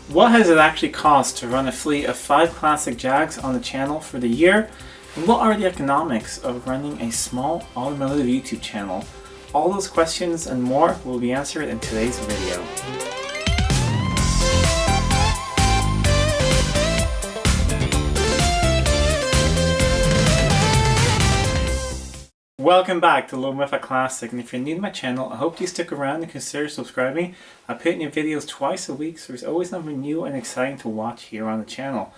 What has it actually cost to run a fleet of 5 classic Jags on the channel for the year? And what are the economics of running a small automotive YouTube channel? All those questions and more will be answered in today's video. Welcome back to Living with a Classic, and if you're new to my channel, I hope you stick around and consider subscribing. I put new videos twice a week, so there's always something new and exciting to watch here on the channel.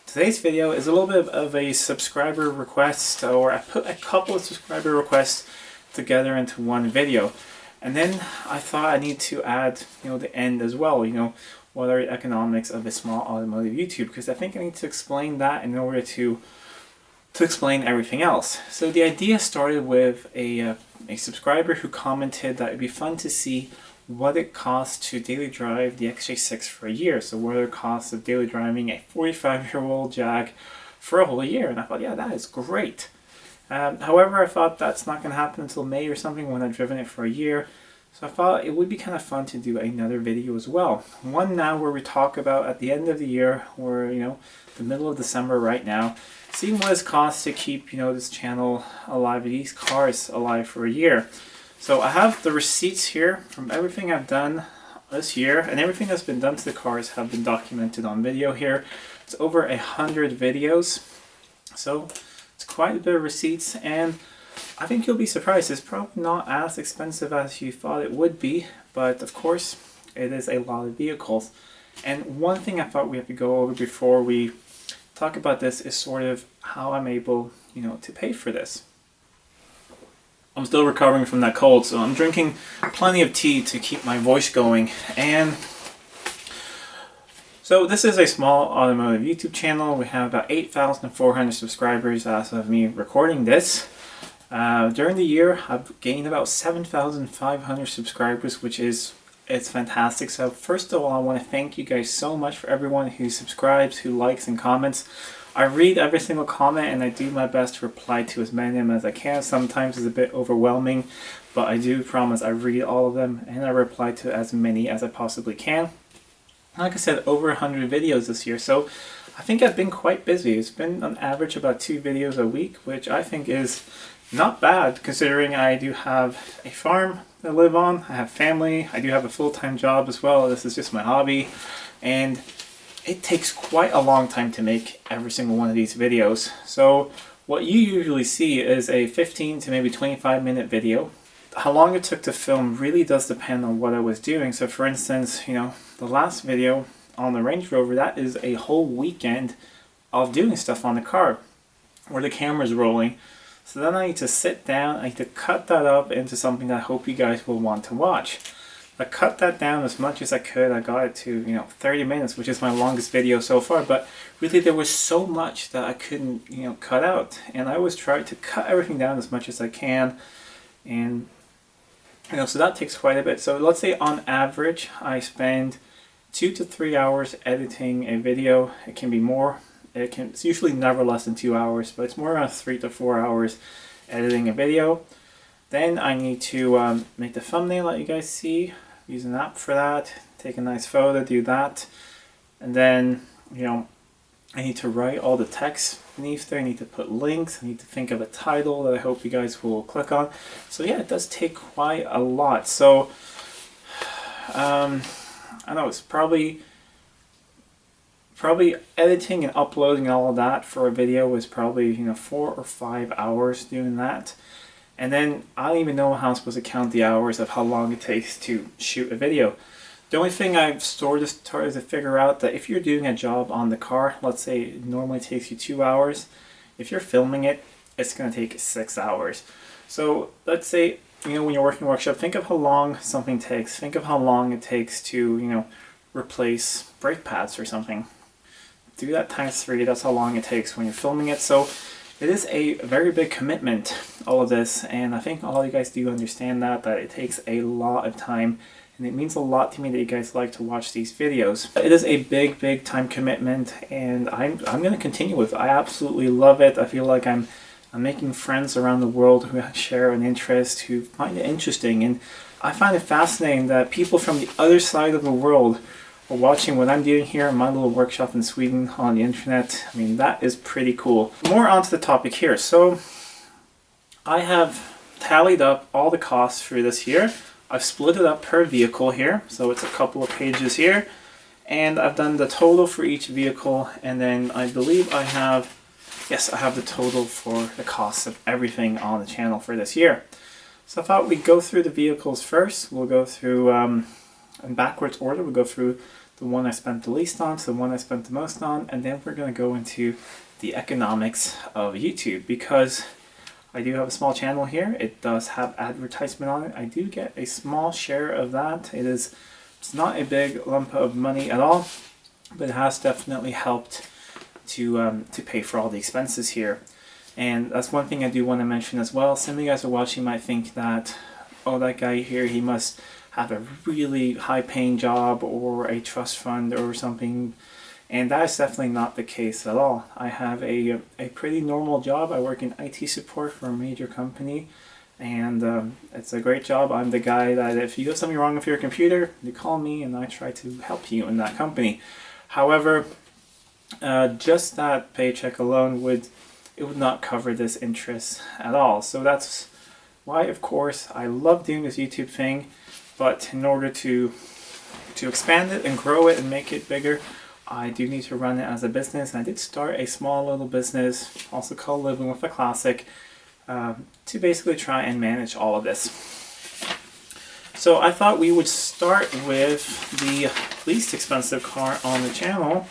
Today's video is a little bit of a subscriber request, or I put a couple of subscriber requests together into one video. And then I thought I need to add, the end as well, what are the economics of a small automotive YouTube, because I think I need to explain that in order to explain everything else. So the idea started with a subscriber who commented that it'd be fun to see what it costs to daily drive the XJ6 for a year. So what are the costs of daily driving a 45-year-old Jag for a whole year? And I thought, yeah, that is great. However, I thought that's not going to happen until May or something when I've driven it for a year. So I thought it would be kind of fun to do another video as well. One now where we talk about at the end of the year, or the middle of December right now, seeing what it costs to keep this channel alive, these cars alive for a year. So I have the receipts here from everything I've done this year, and everything that's been done to the cars have been documented on video here. It's over 100 videos, so it's quite a bit of receipts, and I think you'll be surprised. It's probably not as expensive as you thought it would be, but of course it is a lot of vehicles. And one thing I thought we have to go over before we talk about this is sort of how I'm able, to pay for this. I'm still recovering from that cold, so I'm drinking plenty of tea to keep my voice going. And so this is a small automotive YouTube channel. We have about 8,400 subscribers as of me recording this. During the year, I've gained about 7,500 subscribers, which is fantastic. So first of all, I want to thank you guys so much for everyone who subscribes, who likes and comments. I read every single comment and I do my best to reply to as many of them as I can. Sometimes it's a bit overwhelming, but I do promise I read all of them and I reply to as many as I possibly can. Like I said, over 100 videos this year, so I think I've been quite busy. It's been on average about 2 videos a week, which I think is not bad considering I do have a farm to live on, I have family, I do have a full-time job as well. This is just my hobby, and it takes quite a long time to make every single one of these videos. So what you usually see is a 15 to maybe 25-minute video. How long it took to film really does depend on what I was doing. So for instance, the last video on the Range Rover, that is a whole weekend of doing stuff on the car where the camera's rolling. So then I need to sit down, I need to cut that up into something that I hope you guys will want to watch. I cut that down as much as I could. I got it to 30 minutes, which is my longest video so far, but really there was so much that I couldn't cut out, and I always try to cut everything down as much as I can, and so that takes quite a bit. So let's say on average I spend 2 to 3 hours editing a video. It can be more. It's usually never less than 2 hours, but it's more around 3 to 4 hours editing a video. Then I need to make the thumbnail that you guys see, use an app for that, take a nice photo, do that, and then I need to write all the text beneath there. I need to put links, I need to think of a title that I hope you guys will click on. So yeah, it does take quite a lot. So I know it's probably editing and uploading all of that for a video is probably 4 or 5 hours doing that. And then I don't even know how I'm supposed to count the hours of how long it takes to shoot a video. The only thing I've started to figure out that if you're doing a job on the car, let's say it normally takes you 2 hours, if you're filming it, it's going to take 6 hours. So let's say, when you're working a workshop, think of how long something takes. Think of how long it takes to, replace brake pads or something. Do that times 3, that's how long it takes when you're filming it. So it is a very big commitment, all of this, and I think all you guys do understand that it takes a lot of time, and it means a lot to me that you guys like to watch these videos. It is a big time commitment, and I'm going to continue with it. I absolutely love it. I feel like I'm making friends around the world who share an interest, who find it interesting, and I find it fascinating that people from the other side of the world watching what I'm doing here in my little workshop in Sweden on the internet. I mean, that is pretty cool. More onto the topic here. So I have tallied up all the costs for this year. I've split it up per vehicle here, so it's a couple of pages here, and I've done the total for each vehicle, and then I believe I have, yes, I have the total for the cost of everything on the channel for this year. So I thought we'd go through the vehicles first. We'll go through in backwards order. We'll go through the one I spent the least on to the one I spent the most on, and then we're going to go into the economics of YouTube, because I do have a small channel here. It does have advertisement on it. I do get a small share of that. It's not a big lump of money at all, but it has definitely helped to pay for all the expenses here. And that's one thing I do want to mention as well. Some of you guys are watching might think that, oh, that guy here, he must have a really high paying job or a trust fund or something. And that is definitely not the case at all. I have a pretty normal job. I work in IT support for a major company, and it's a great job. I'm the guy that if you got something wrong with your computer, you call me and I try to help you in that company. However, just that paycheck alone would not cover this interest at all. So that's why, of course, I love doing this YouTube thing, but in order to expand it and grow it and make it bigger, I do need to run it as a business. And I did start a small little business, also called Living with a Classic, to basically try and manage all of this. So I thought we would start with the least expensive car on the channel,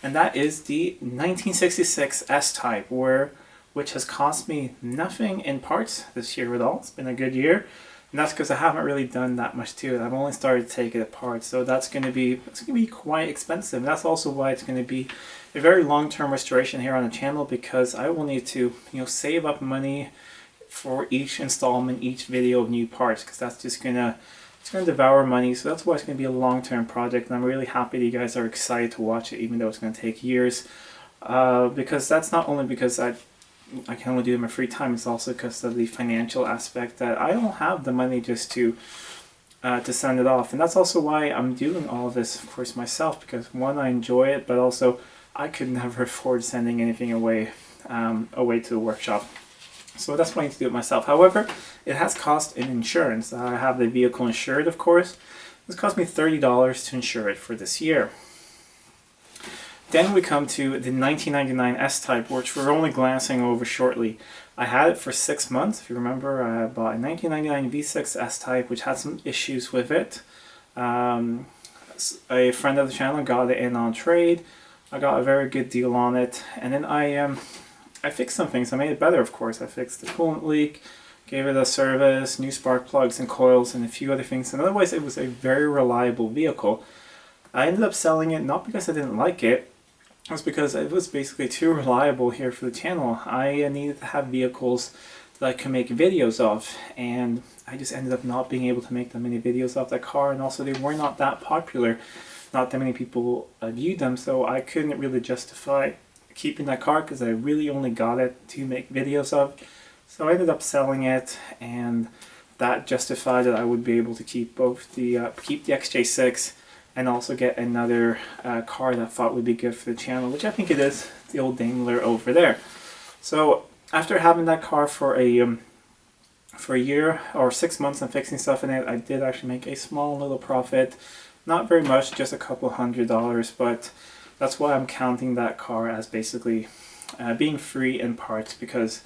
and that is the 1966 S-Type, which has cost me nothing in parts this year at all. It's been a good year. And that's because I haven't really done that much to it. I've only started to take it apart, so it's going to be quite expensive. And that's also why it's going to be a very long-term restoration here on the channel, because I will need to, save up money for each installment, each video of new parts, because that's just going to devour money. So that's why it's going to be a long-term project, and I'm really happy that you guys are excited to watch it, even though it's going to take years. Because that's not only because I can only do it in my free time, it's also because of the financial aspect that I don't have the money just to send it off. And that's also why I'm doing all of this, of course, myself, because one, I enjoy it, but also I could never afford sending anything away to the workshop. So that's why I need to do it myself. However, it has cost an insurance. I have the vehicle insured, of course. It's cost me $30 to insure it for this year. Then we come to the 1999 S-Type, which we're only glancing over shortly. I had it for 6 months. If you remember, I bought a 1999 V6 S-Type, which had some issues with it. A friend of the channel got it in on trade. I got a very good deal on it. And then I fixed some things. I made it better, of course. I fixed the coolant leak, gave it a service, new spark plugs and coils, and a few other things. And otherwise, it was a very reliable vehicle. I ended up selling it, not because I didn't like it. It was because it was basically too reliable here for the channel. I needed to have vehicles that I could make videos of, and I just ended up not being able to make that many videos of that car, and also they were not that popular. Not that many people viewed them, so I couldn't really justify keeping that car because I really only got it to make videos of. So I ended up selling it, and that justified that I would be able to keep both keep the XJ6 and also get another car that I thought would be good for the channel, which I think it is, the old Daimler over there. So after having that car for a year or 6 months and fixing stuff in it, I did actually make a small little profit. Not very much, just a couple $100, but that's why I'm counting that car as basically being free in parts, because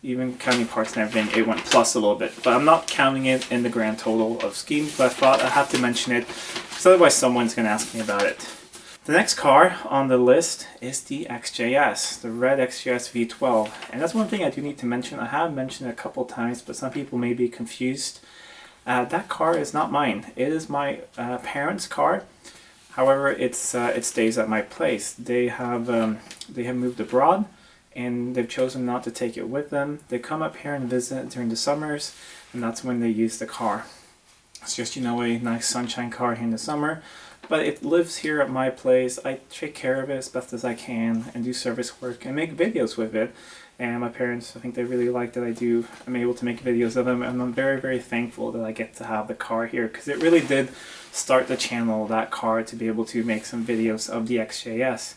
even counting parts and everything, it went plus a little bit. But I'm not counting it in the grand total of schemes, but I thought I have to mention it, because otherwise someone's going to ask me about it. The next car on the list is the XJS, the red XJS V12. And that's one thing I do need to mention. I have mentioned it a couple times, but some people may be confused. That car is not mine. It is my parents' car. However, it stays at my place. They have moved abroad, and they've chosen not to take it with them. They come up here and visit during the summers, and that's when they use the car. It's just, a nice sunshine car here in the summer, but it lives here at my place. I take care of it as best as I can and do service work and make videos with it. and my parents, I think they really like that I'm able to make videos of them, and I'm very, very thankful that I get to have the car here, because it really did start the channel, that car, to be able to make some videos of the XJS.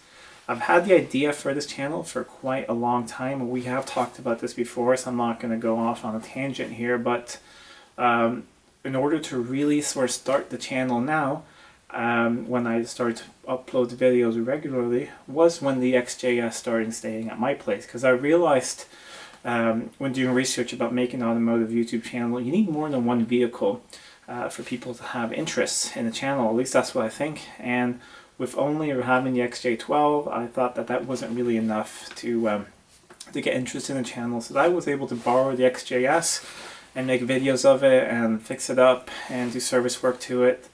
I've had the idea for this channel for quite a long time. We have talked about this before, so I'm not going to go off on a tangent here, but in order to really sort of start the channel now, when I started to upload videos regularly, was when the XJS started staying at my place, because I realized when doing research about making an automotive YouTube channel, you need more than one vehicle for people to have interests in the channel. At least that's what I think. And with only having the XJ12, I thought that that wasn't really enough to get interest in the channel. So I was able to borrow the XJS and make videos of it and fix it up and do service work to it.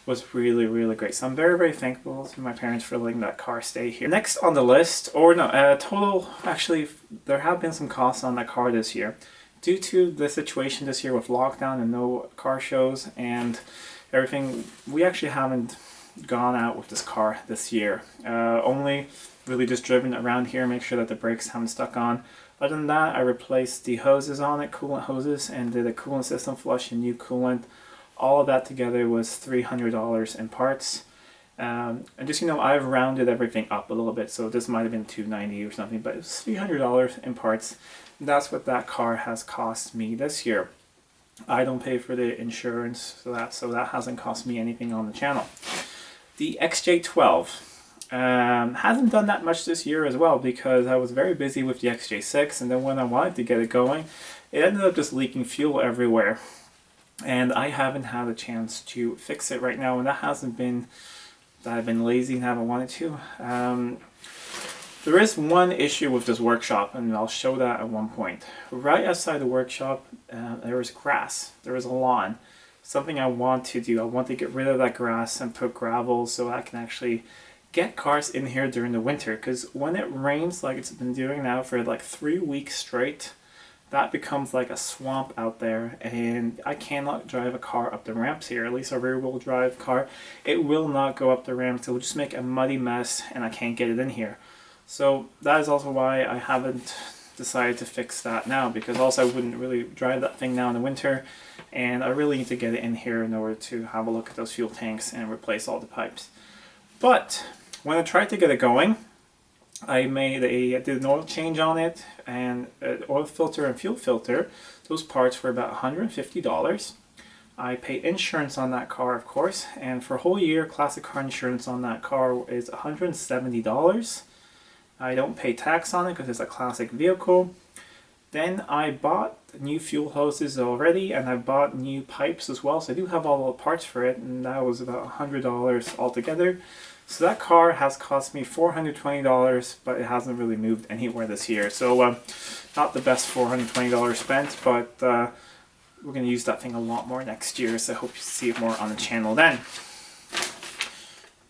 Was really, really great. So I'm very, very thankful to my parents for letting that car stay here. Next on the list, or no, total, actually, there have been some costs on that car this year. Due to the situation this year with lockdown and no car shows and everything, we actually haven't gone out with this car this year. Only really just driven around here, make sure that the brakes haven't stuck on. Other than that, I replaced the hoses on it, coolant hoses, and did a coolant system flush and new coolant. All of that together was $300 in parts. And just, you know, I've rounded everything up a little bit, so this might have been $290 or something, but it was $300 in parts. That's what that car has cost me this year. I don't pay for the insurance, so that hasn't cost me anything on the channel. The XJ12 hasn't done that much this year as well, because I was very busy with the XJ6, and then when I wanted to get it going, it ended up just leaking fuel everywhere. And I haven't had a chance to fix it right now, and that hasn't been that I've been lazy and haven't wanted to. There is one issue with this workshop, and I'll show that at one point. Right outside the workshop, there is grass. There is a lawn. Something I want to do. I want to get rid of that grass and put gravel so I can actually get cars in here during the winter. Because when it rains like it's been doing now for like 3 weeks straight, that becomes like a swamp out there, and I cannot drive a car up the ramps here, at least a rear-wheel drive car. It will not go up the ramps. It will just make a muddy mess, and I can't get it in here. So that is also why I haven't decided to fix that now, because also I wouldn't really drive that thing now in the winter, and I really need to get it in here in order to have a look at those fuel tanks and replace all the pipes. But when I tried to get it going, I did an oil change on it, and an oil filter and fuel filter. Those parts were about $150. I paid insurance on that car, of course, and for a whole year, classic car insurance on that car is $170. I don't pay tax on it because it's a classic vehicle. Then I bought new fuel hoses already, and I bought new pipes as well, so I do have all the parts for it, and that was about $100 altogether. So that car has cost me $420, but it hasn't really moved anywhere this year. So not the best $420 spent, but we're going to use that thing a lot more next year, so I hope you see it more on the channel then.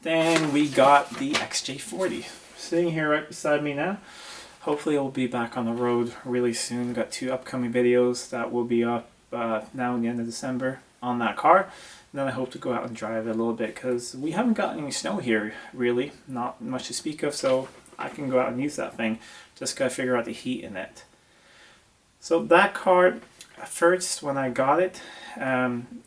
Then we got the XJ40. Sitting here right beside me now. Hopefully it will be back on the road really soon. We've got 2 upcoming videos that will be up now in the end of December on that car. And then I hope to go out and drive it a little bit, because we haven't gotten any snow here, really. Not much to speak of, so I can go out and use that thing. Just gotta figure out the heat in it. So that car, first when I got it,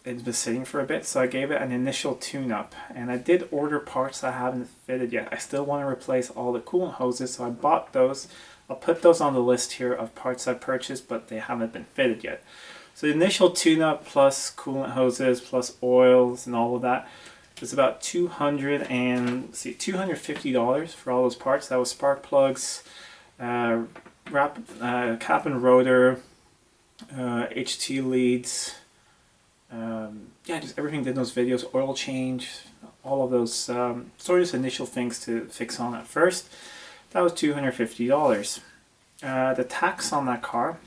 it was sitting for a bit, so I gave it an initial tune-up. And I did order parts that haven't fitted yet. I still want to replace all the coolant hoses, so I bought those. I'll put those on the list here of parts I purchased, but they haven't been fitted yet. So the initial tune-up plus coolant hoses plus oils and all of that was about $250 for all those parts. That was spark plugs, cap and rotor, HT leads, yeah, just everything did in those videos, oil change, all of those sort of just initial things to fix on at first. That was $250. The tax on that car,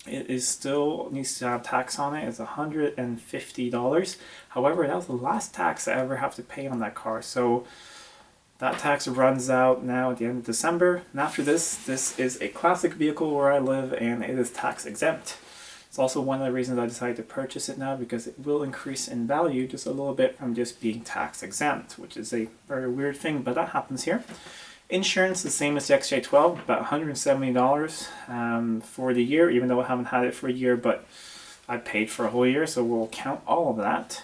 it is still needs to have tax on it. It's $150. However, that was the last tax I ever have to pay on that car. So that tax runs out now at the end of December. And after this is a classic vehicle where I live, and it is tax exempt. It's also one of the reasons I decided to purchase it now, because it will increase in value just a little bit from just being tax exempt, which is a very weird thing, but that happens here. Insurance, the same as the XJ12, about $170 for the year, even though I haven't had it for a year, but I paid for a whole year, so we'll count all of that.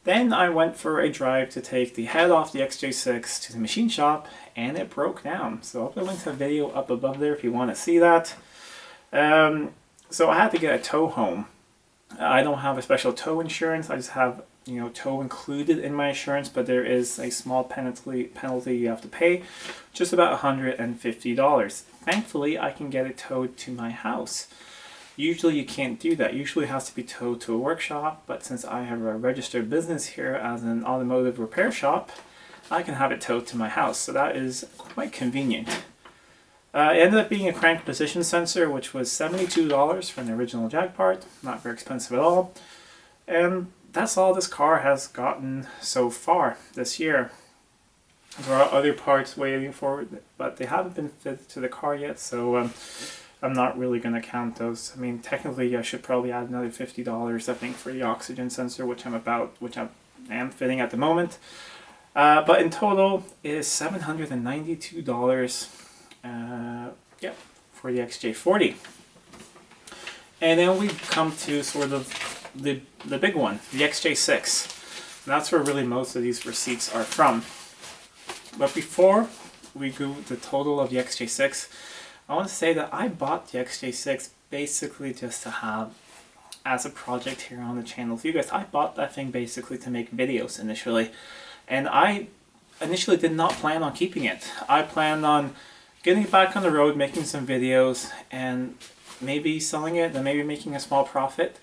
Then I went for a drive to take the head off the XJ6 to the machine shop, and it broke down. So I'll put a link to a video up above there if you want to see that. So I had to get a tow home. I don't have a special tow insurance. I just have, tow included in my insurance, but there is a small penalty you have to pay, just about $150. Thankfully, I can get it towed to my house. Usually you can't do that. Usually it has to be towed to a workshop, but since I have a registered business here as an automotive repair shop, I can have it towed to my house. So that is quite convenient. It ended up being a crank position sensor, which was $72 for an original Jag part. Not very expensive at all. And that's all this car has gotten so far this year. There are other parts waiting for it, but they haven't been fitted to the car yet, so I'm not really going to count those. I mean, technically I should probably add another $50, I think, for the oxygen sensor, which I am fitting at the moment. But in total, it is $792 for the XJ40. And then we come to sort of the big one, the XJ6. And that's where really most of these receipts are from. But before we go the total of the XJ6, I want to say that I bought the XJ6 basically just to have as a project here on the channel for you guys. I bought that thing basically to make videos initially. And I initially did not plan on keeping it. I planned on getting it back on the road, making some videos, and maybe selling it and maybe making a small profit.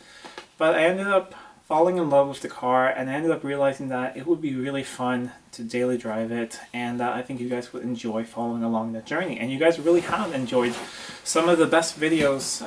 But I ended up falling in love with the car, and I ended up realizing that it would be really fun to daily drive it, and I think you guys would enjoy following along that journey. And you guys really have enjoyed some of the best videos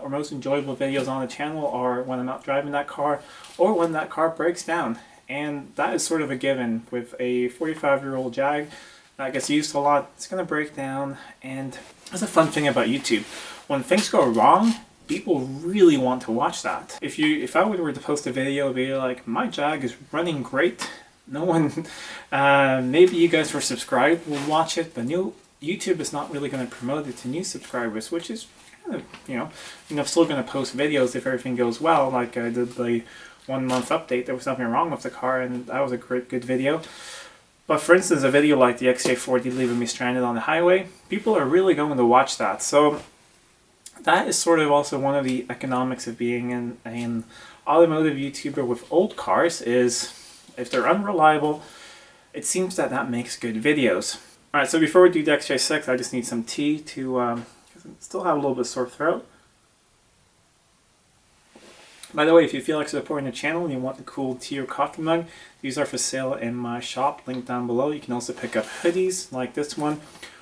or most enjoyable videos on the channel are when I'm out driving that car or when that car breaks down. And that is sort of a given with a 45-year-old Jag that gets used a lot. It's going to break down, and that's a fun thing about YouTube. When things go wrong, people really want to watch that. If I were to post a video, it'd be like, my Jag is running great. No one, maybe you guys who are subscribed will watch it, but YouTube is not really going to promote it to new subscribers, which is kind of, I'm still going to post videos if everything goes well. Like I did the 1 month update, there was nothing wrong with the car, and that was a good video. But for instance, a video like the XJ40 leaving me stranded on the highway, people are really going to watch that. So that is sort of also one of the economics of being an automotive YouTuber with old cars is if they're unreliable, it seems that makes good videos. Alright, so before we do the XJ6, I just need some tea to, because I still have a little bit of sore throat. By the way, if you feel like supporting the channel and you want the cool tea or coffee mug, these are for sale in my shop, link down below. You can also pick up hoodies like this one.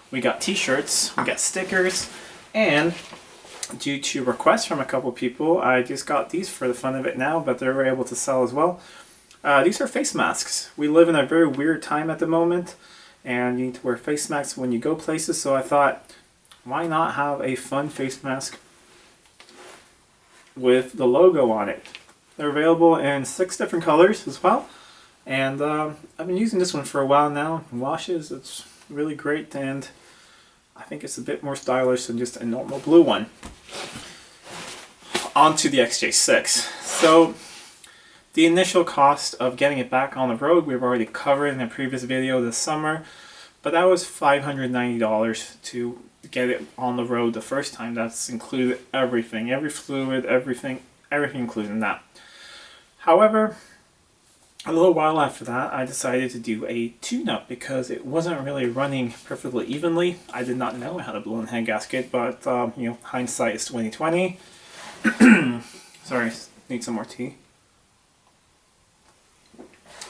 We got t-shirts, we got stickers, and due to requests from a couple people, I just got these for the fun of it now, but they're able to sell as well. These are face masks. We live in a very weird time at the moment, and you need to wear face masks when you go places, so I thought, why not have a fun face mask with the logo on it? They're available in 6 different colors as well, and I've been using this one for a while now. It washes, it's really great, and I think it's a bit more stylish than just a normal blue one. On to the XJ6. So the initial cost of getting it back on the road we've already covered in a previous video this summer, but that was $590 to get it on the road the first time. That's included everything, every fluid, everything included in that. However, a little while after that, I decided to do a tune-up because it wasn't really running perfectly evenly. I did not know I had a blown head gasket, but hindsight is 2020. Sorry, need some more tea.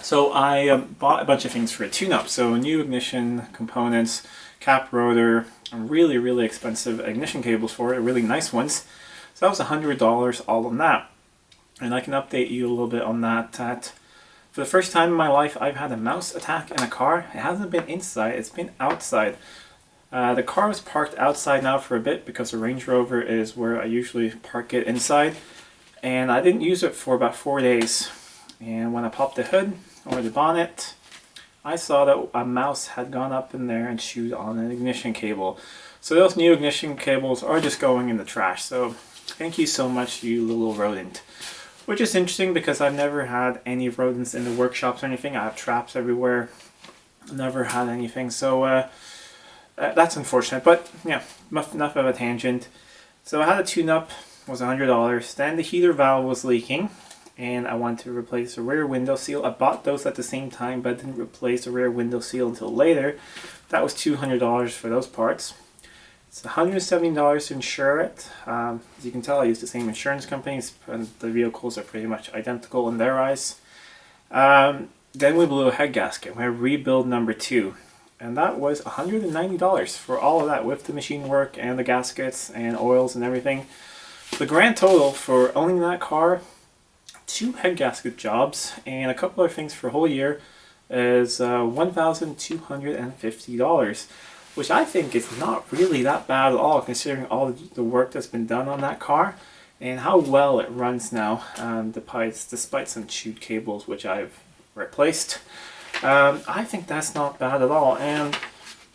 So I bought a bunch of things for a tune-up. So new ignition components, cap rotor, really, really expensive ignition cables for it, really nice ones. So that was $100 all on that. And I can update you a little bit on that. For the first time in my life, I've had a mouse attack in a car. It hasn't been inside, it's been outside. The car was parked outside now for a bit because the Range Rover is where I usually park it inside. And I didn't use it for about 4 days. And when I popped the hood or the bonnet, I saw that a mouse had gone up in there and chewed on an ignition cable. So those new ignition cables are just going in the trash. So thank you so much, you little rodent. Which is interesting because I've never had any rodents in the workshops or anything. I have traps everywhere. Never had anything. So that's unfortunate. But yeah, enough of a tangent. So I had a tune-up, was $100. Then the heater valve was leaking, and I wanted to replace the rear window seal. I bought those at the same time, but didn't replace the rear window seal until later. That was $200 for those parts. It's $170 to insure it. As you can tell, I use the same insurance companies, and the vehicles are pretty much identical in their eyes. Then we blew a head gasket. We had rebuild number 2. And that was $190 for all of that, with the machine work and the gaskets and oils and everything. The grand total for owning that car, 2 head gasket jobs and a couple other things for a whole year, is $1,250, which I think is not really that bad at all, considering all the work that's been done on that car and how well it runs now, despite some chewed cables which I've replaced. I think that's not bad at all. And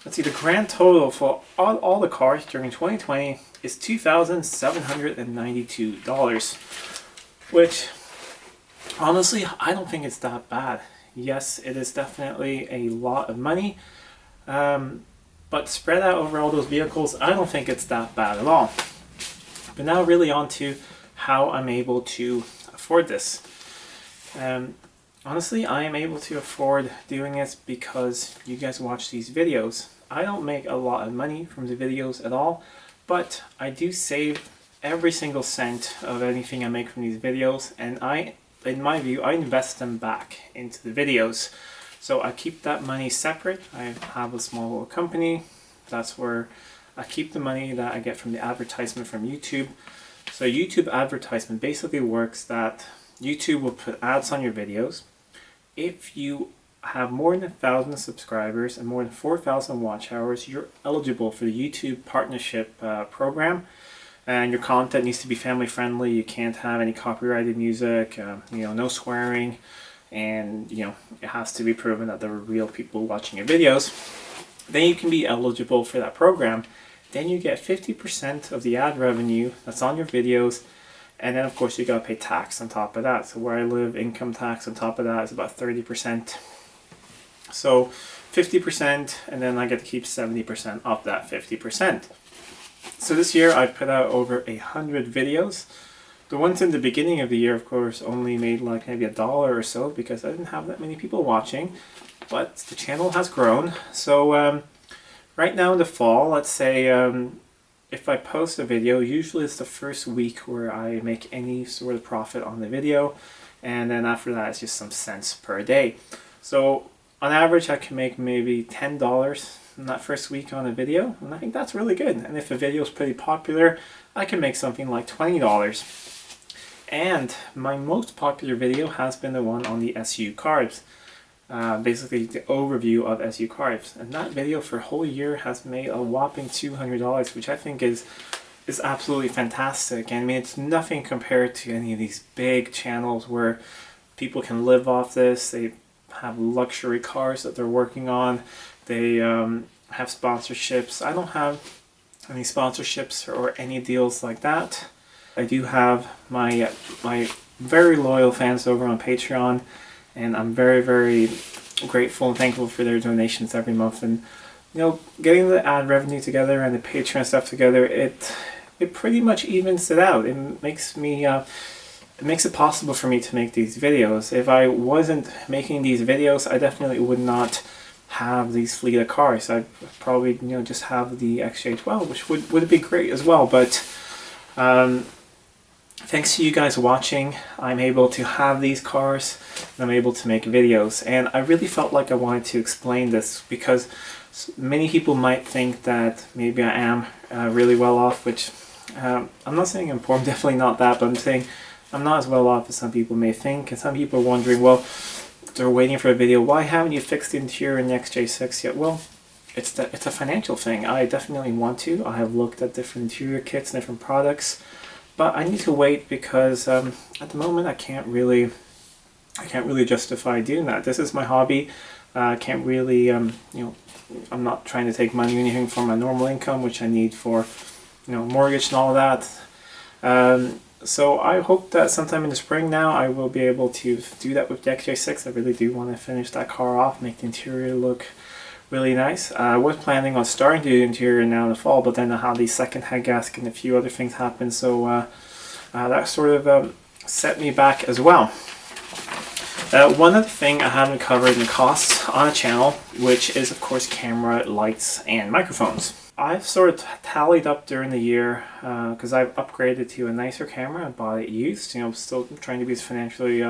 let's see, the grand total for all the cars during 2020 is $2,792, which honestly I don't think it's that bad. Yes, it is definitely a lot of money, but spread out over all those vehicles, I don't think it's that bad at all. But now really on to how I'm able to afford this. Honestly, I am able to afford doing this because you guys watch these videos. I don't make a lot of money from the videos at all, but I do save every single cent of anything I make from these videos, and in my view, I invest them back into the videos. So I keep that money separate. I have a small little company. That's where I keep the money that I get from the advertisement from YouTube. So YouTube advertisement basically works that YouTube will put ads on your videos. If you have more than 1,000 subscribers and more than 4,000 watch hours, you're eligible for the YouTube partnership program, and your content needs to be family friendly. You can't have any copyrighted music, no swearing, and it has to be proven that there are real people watching your videos. Then you can be eligible for that program. Then you get 50% of the ad revenue that's on your videos. And then of course you gotta pay tax on top of that. So where I live, income tax on top of that is about 30%. So 50%, and then I get to keep 70% of that 50%. So this year I've put out over 100 videos. The ones in the beginning of the year, of course, only made like maybe $1 or so because I didn't have that many people watching. But the channel has grown. So right now in the fall, let's say, if I post a video, usually it's the first week where I make any sort of profit on the video, and then after that it's just some cents per day. So on average I can make maybe $10 in that first week on a video, and I think that's really good. And if a video is pretty popular, I can make something like $20. And my most popular video has been the one on the SU carbs. Basically the overview of SU carbs, and that video for a whole year has made a whopping $200, which I think is absolutely fantastic. And I mean, it's nothing compared to any of these big channels where people can live off this. They have luxury cars that they're working on. They have sponsorships. I don't have any sponsorships or any deals like that. I do have my very loyal fans over on Patreon, and I'm very, very grateful and thankful for their donations every month. And getting the ad revenue together and the Patreon stuff together, it pretty much evens it out. It makes it possible for me to make these videos. If I wasn't making these videos, I definitely would not have these fleet of cars. I'd probably just have the XJ12, which would be great as well. But thanks to you guys watching, I'm able to have these cars, and I'm able to make videos. And I really felt like I wanted to explain this because many people might think that maybe I am really well off, which I'm not saying I'm poor, I'm definitely not that, but I'm saying I'm not as well off as some people may think. And some people are wondering, well, they're waiting for a video, why haven't you fixed the interior in the XJ6 yet? Well, it's a financial thing. I definitely want to. I have looked at different interior kits and different products, but I need to wait because at the moment I can't really justify doing that. This is my hobby. Can't really, I'm not trying to take money or anything from my normal income, which I need for, mortgage and all that. So I hope that sometime in the spring now I will be able to do that with the XJ6. I really do want to finish that car off, make the interior look really nice. I was planning on starting to do the interior now in the fall, but then I had the second head gasket and a few other things happen, so that sort of set me back as well. One other thing I haven't covered in the costs on the channel, which is of course camera, lights, and microphones. I've sort of tallied up during the year because I've upgraded to a nicer camera and bought it used. Still trying to be as financially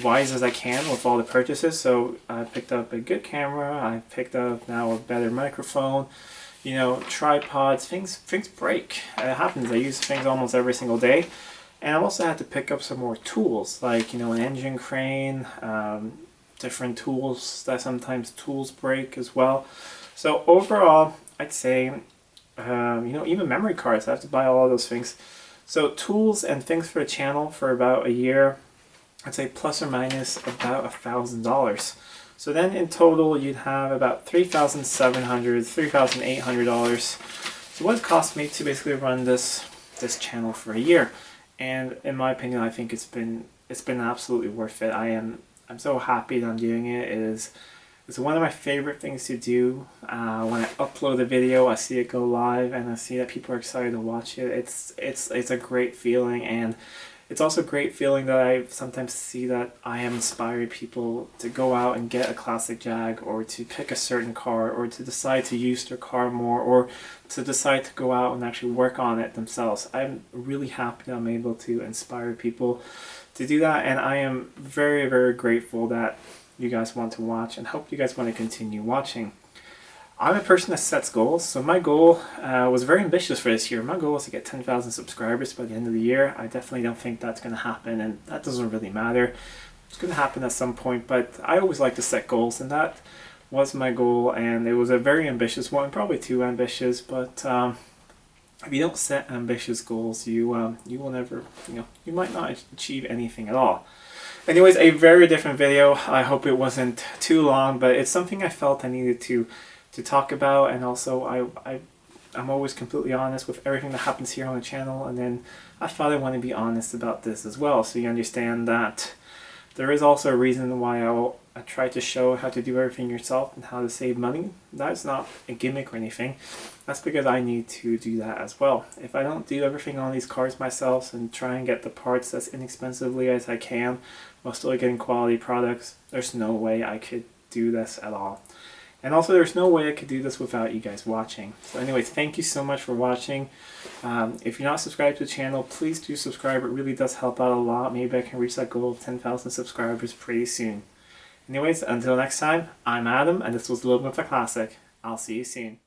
wise as I can with all the purchases. So I picked up a good camera. I picked up now a better microphone. Tripods. Things break. It happens. I use things almost every single day. And I've also had to pick up some more tools, like an engine crane, different tools that sometimes tools break as well. So overall, I'd say, even memory cards, I have to buy all of those things. So tools and things for the channel for about a year, I'd say plus or minus about $1,000. So then in total, you'd have about $3,700, $3,800. So what it cost me to basically run this channel for a year. And in my opinion, I think it's been absolutely worth it. I'm so happy that I'm doing it. It's one of my favorite things to do. When I upload a video, I see it go live, and I see that people are excited to watch it. It's a great feeling, and it's also a great feeling that I sometimes see that I have inspired people to go out and get a classic Jag, or to pick a certain car, or to decide to use their car more, or to decide to go out and actually work on it themselves. I'm really happy that I'm able to inspire people to do that, and I am very, very grateful that you guys want to watch, and hope you guys want to continue watching. I'm a person that sets goals, so my goal was very ambitious for this year. My goal was to get 10,000 subscribers by the end of the year. I definitely don't think that's going to happen, and that doesn't really matter. It's going to happen at some point, but I always like to set goals, and that was my goal, and it was a very ambitious one, probably too ambitious, but if you don't set ambitious goals, you will never, you might not achieve anything at all. Anyways, a very different video. I hope it wasn't too long, but it's something I felt I needed to talk about, and also I'm always completely honest with everything that happens here on the channel, and then I thought I want to be honest about this as well, so you understand that there is also a reason why I try to show how to do everything yourself and how to save money. That's not a gimmick or anything. That's because I need to do that as well. If I don't do everything on these cars myself and try and get the parts as inexpensively as I can while still getting quality products, there's no way I could do this at all. And also there's no way I could do this without you guys watching. So anyways, thank you so much for watching. If you're not subscribed to the channel, please do subscribe. It really does help out a lot. Maybe I can reach that goal of 10,000 subscribers pretty soon. Anyways, until next time, I'm Adam, and this was Living with a Classic. I'll see you soon.